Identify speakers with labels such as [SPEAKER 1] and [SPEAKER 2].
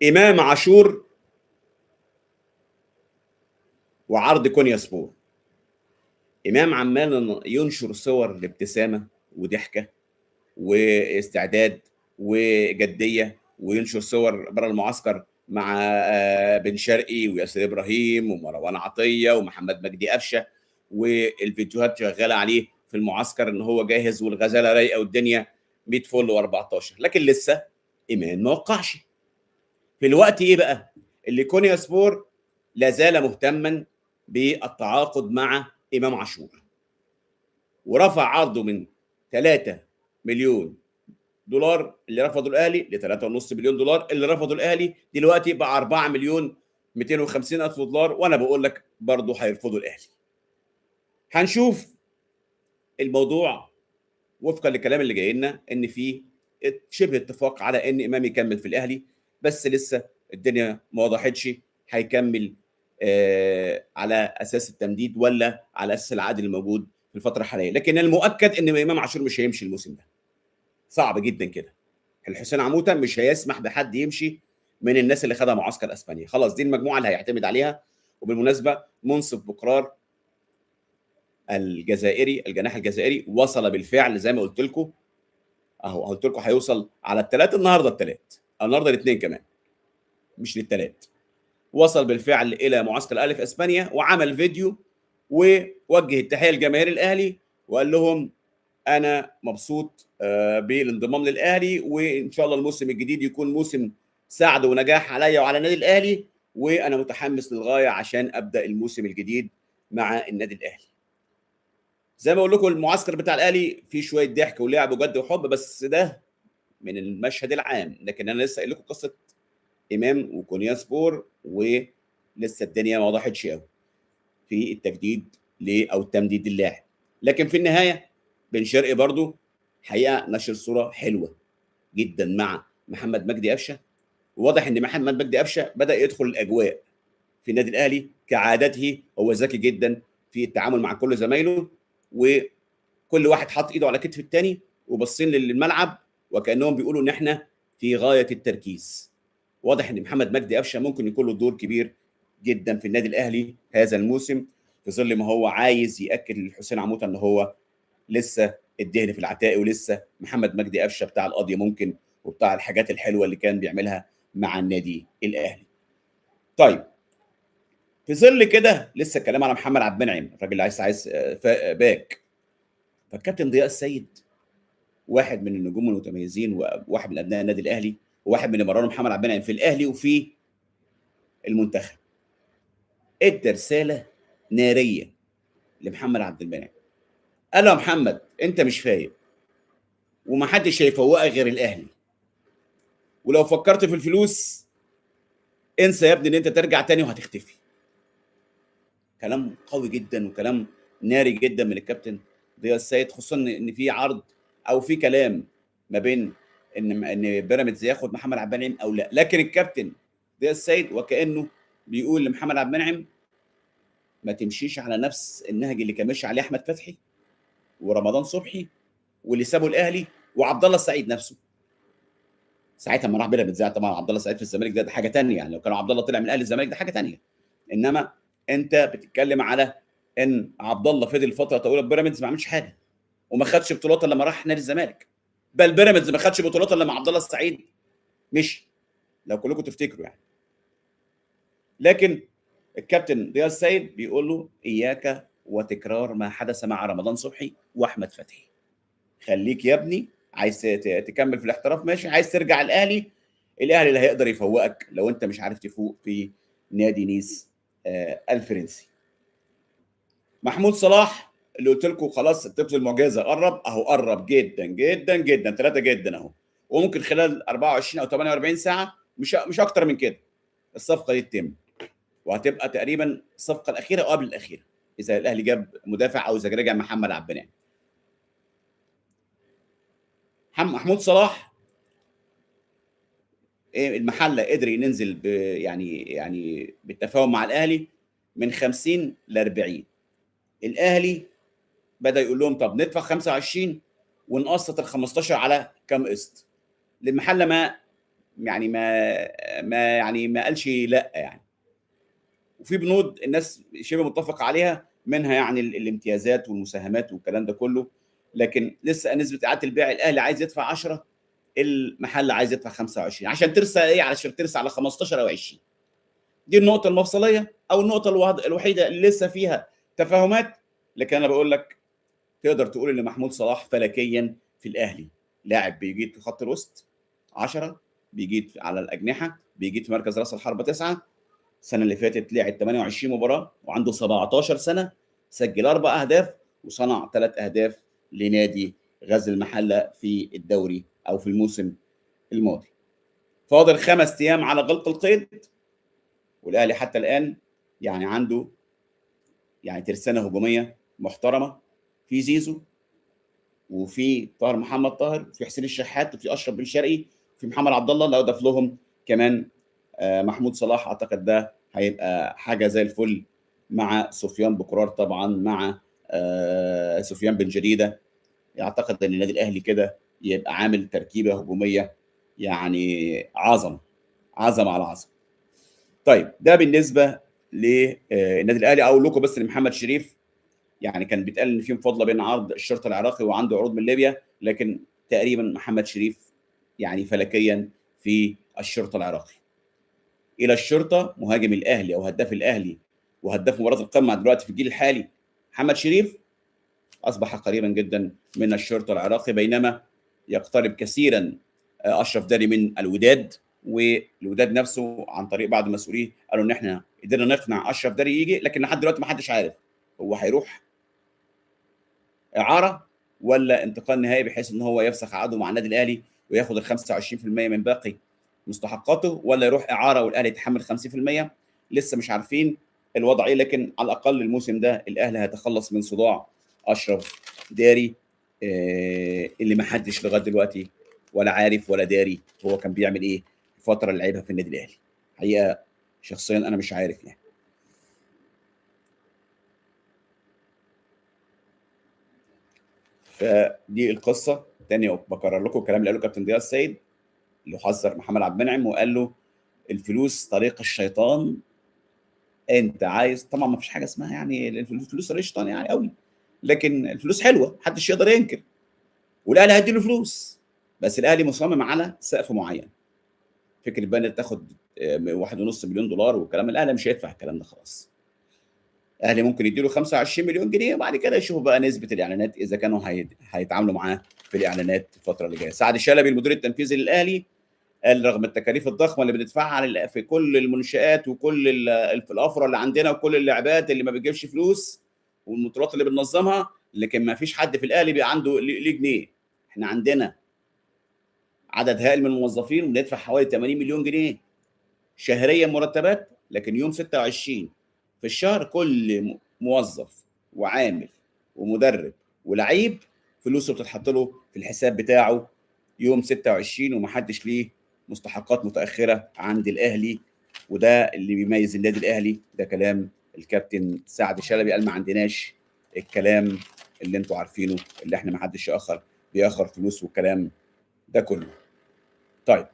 [SPEAKER 1] امام عاشور وعرض كونيا سبور. امام عمال ينشر صور لابتسامه وضحكه واستعداد وجديه، وينشر صور بره المعسكر مع بن شرقي وياسر ابراهيم ومروان عطيه ومحمد مجدي قفشه، والفيديوهات شغاله عليه في المعسكر ان هو جاهز والغزاله رايقه والدنيا 100 فل و14، لكن لسه ايمان ما وقعش. في الوقت ايه بقى اللي كونيا سبور لا زال مهتما بالتعاقد مع امام عاشور، ورفع عرضه من 3 مليون دولار اللي رفضوا الاهلي ل 3.5 مليون دولار اللي رفضوا الاهلي، دلوقتي بقى 4 مليون 250 الف دولار، وانا بقول لك برضه هيرفضوا الاهلي. هنشوف الموضوع وفقا للكلام اللي جاي لنا ان في شبه اتفاق على ان امام يكمل في الاهلي، بس لسه الدنيا ما وضحتش هيكمل على اساس التمديد ولا على اساس العقد الموجود في الفتره الحاليه. لكن المؤكد ان امام عاشور مش هيمشي الموسم ده، صعب جدا كده. الحسين عموته مش هيسمح بحد يمشي من الناس اللي خدها معسكر اسبانيا، خلاص دي المجموعه اللي هيعتمد عليها. وبالمناسبه منصف بقرار الجزائري الجناح الجزائري وصل بالفعل زي ما قلت لكم، اهو قلت لكم هيوصل على الثلاث، النهارده الاثنين كمان مش للثلاث، وصل بالفعل الى معسكر الاهلي في اسبانيا وعمل فيديو ووجه التحيه لجماهير الاهلي وقال لهم انا مبسوط بالانضمام للاهلي، وان شاء الله الموسم الجديد يكون موسم سعد ونجاح عليا وعلى النادي الاهلي، وانا متحمس للغايه عشان ابدا الموسم الجديد مع النادي الاهلي. زي ما اقول لكم المعسكر بتاع الاهلي فيه شويه ضحك ولعب وجد وحب، بس ده من المشهد العام. لكن انا لسه قايل لكم قصه امام وكونيا سبور، ولسه الدنيا ما وضحتش قوي في التجديد او التمديد اللاعب. لكن في النهايه بن شرقي برضو حقيقه نشر صوره حلوه جدا مع محمد مجدي قفشه، وواضح ان محمد مجدي قفشه بدا يدخل الاجواء في النادي الاهلي كعادته. هو ذكي جدا في التعامل مع كل زمايله، وكل واحد حاطط ايده على كتف الثاني وباصين للملعب وكانهم بيقولوا ان احنا في غايه التركيز. واضح ان محمد مجدي قفشه ممكن يكون له دور كبير جدا في النادي الاهلي هذا الموسم، في ظل ما هو عايز ياكد للحسين عموته ان هو لسه الدهن في العتاق، ولسه محمد مجدي قفشه بتاع القضيه ممكن وبتاع الحاجات الحلوه اللي كان بيعملها مع النادي الاهلي. طيب في ظل كده لسه الكلام على محمد عبد المنعم، الراجل اللي عايز باك، فالكابتن ضياء السيد واحد من النجوم المتميزين وواحد من ابناء النادي الاهلي وواحد من اللي مرنوا محمد عبد المنعم في الاهلي وفي المنتخب، ادى رساله ناريه لمحمد عبد المنعم. قال له يا محمد انت مش فايق ومحدش هيفوقك غير الاهلي، ولو فكرت في الفلوس انسى يا ابني ان انت ترجع تاني وهتختفي. كلام قوي جدا وكلام ناري جدا من الكابتن ضياء السيد، خصوصا ان في عرض او في كلام ما بين ان بيراميدز ياخد محمد عبد المنعم او لا. لكن الكابتن ضياء السيد وكانه بيقول لمحمد عبد المنعم ما تمشيش على نفس النهج اللي كان ماشي عليه احمد فتحي ورمضان صبحي واللي سابوا الاهلي وعبد الله السعيد نفسه. ساعتها لما راح بيراميدز طبعا عبد الله السعيد في الزمالك ده حاجه ثانيه، يعني لو كان عبد الله طلع من الاهلي الزمالك ده حاجه ثانيه. انما انت بتتكلم على ان عبد الله فضل فتره طويله في بيراميدز ما عملش حاجه وما خدش بطولات الا لما راح نادي الزمالك، بل بيراميدز ما خدش بطولات الا لما عبد الله السعيد مشي، لو كلكم تفتكروا يعني. لكن الكابتن ضياء السيد بيقول له اياك وتكرار ما حدث مع رمضان صبحي واحمد فتحي، خليك يا ابني عايز تكمل في الاحتراف ماشي، عايز ترجع الاهلي، الاهلي اللي هيقدر يفوقك لو انت مش عارف تفوق في نادي نيس الفرنسي. محمود صلاح اللي قلت لكم خلاص الطفل المعجزه قرب، اهو قرب جدا جدا جدا 3 جدا اهو، وممكن خلال 24 او 48 ساعه مش اكتر من كده الصفقه دي تتم، وهتبقى تقريبا الصفقه الاخيره او قبل الاخيره اذا الاهلي جاب مدافع او اذا رجع محمد عبد المنعم. محمود صلاح المحله قدر ينزل يعني بالتفاهم مع الاهلي من 50 ل 40. الاهلي بدا يقول لهم طب ندفع 25 ونقسط ال 15 على كام قسط. المحله يعني ما قالش لأ يعني. وفي بنود الناس شبه متفق عليها، منها يعني الامتيازات والمساهمات والكلام ده كله، لكن لسه نسبه اعاده البيع الاهلي عايز يدفع 10، المحل عايز يدفع 25 عشان ترسى ايه، علشان ترسى على 15 او 20. دي النقطه المفصليه او النقطه الوحيده اللي لسه فيها تفاهمات. لكن انا بقول لك تقدر تقول ان محمود صلاح فلكيا في الاهلي لاعب بيجيد في خط الوسط 10، بيجيد على الاجنحه، بيجيد في مركز راس الحربه 9. السنه اللي فاتت لعب 28 مباراه وعنده 17 سنه، سجل 4 اهداف وصنع 3 اهداف لنادي غزل المحله في الدوري او في الموسم الماضي. فاضل 5 ايام على غلق القيد، والاهلي حتى الان يعني عنده يعني ترسانه هجوميه محترمه في زيزو، وفي طاهر محمد طاهر، وفي حسين الشحات، وفي اشرف بن شرقي، وفي محمد عبد الله، لو اضاف لهم كمان محمود صلاح، اعتقد ده هيبقى حاجه زي الفل، مع سفيان بكرار طبعا، مع سفيان بن جريده. اعتقد ان النادي الاهلي كده يبقى عامل تركيبه هجوميه يعني عظمه عظمه على عظمه. طيب ده بالنسبه للنادي الاهلي. اقول لكم بس ان محمد شريف يعني كان بيتقال ان في مفاضله بين عرض الشرطه العراقي وعنده عروض من ليبيا، لكن تقريبا محمد شريف يعني فلكيا في الشرطه العراقي. الى الشرطه مهاجم الاهلي او هداف الاهلي وهداف مباراه القمه دلوقتي في الجيل الحالي محمد شريف اصبح قريبا جدا من الشرطه العراقي، بينما يقترب كثيرا اشرف داري من الوداد. والوداد نفسه عن طريق بعض المسؤولين قالوا ان احنا قدرنا نقنع اشرف داري يجي، لكن لحد دلوقتي ما حدش عارف هو هيروح اعاره ولا انتقال نهائي، بحيث ان هو يفسخ عقده مع النادي الاهلي وياخد ال 25% من باقي مستحقاته، ولا يروح اعاره والاهلي يتحمل 50%. لسه مش عارفين الوضع ايه، لكن على الاقل الموسم ده الاهلي هيتخلص من صداع اشرف داري اللي ما حدش لغايه دلوقتي ولا عارف ولا داري هو كان بيعمل ايه الفتره اللي لعبها في النادي الاهلي. حقيقه شخصيا انا مش عارف يعني. فدي القصه تاني، بكرر لكم الكلام اللي قاله كابتن ضياء السيد، اللي حذر محمد عبد المنعم وقال له الفلوس طريق الشيطان. انت عايز طبعا، ما فيش حاجه اسمها يعني الفلوس طريق الشيطان يعني قوي، لكن الفلوس حلوه محدش يقدر ينكر، والاهلي هيدي له فلوس، بس الاهلي مصمم على سقف معين. فكره بقى انك تاخد 1.5 مليون دولار والكلام، الاهلي مش هيدفع الكلام ده خلاص. الاهلي ممكن يديله 25 مليون جنيه وبعد كده يشوفوا بقى نسبه الاعلانات اذا كانوا هيتعاملوا معاه في الاعلانات الفتره اللي جايه. سعد الشلبي المدير التنفيذي للاهلي قال رغم التكاليف الضخمه اللي بندفعها في كل المنشآت وكل الافرع اللي عندنا وكل اللعبات اللي ما بتجيبش فلوس والبطولات اللي بننظمها، لكن ما فيش حد في الاهلي بيبقى عنده ليه جنيه. احنا عندنا عدد هائل من الموظفين وبندفع حوالي 80 مليون جنيه شهريا مرتبات، لكن يوم 26 في الشهر كل موظف وعامل ومدرب ولعيب فلوسه بتتحط له في الحساب بتاعه يوم 26، ومحدش ليه مستحقات متاخره عند الاهلي. وده اللي بيميز النادي الاهلي. ده كلام الكابتن سعد شلبي، قال ما عندناش الكلام اللي انتوا عارفينه، اللي احنا ما حدش بيأخر فلوس والكلام ده كله. طيب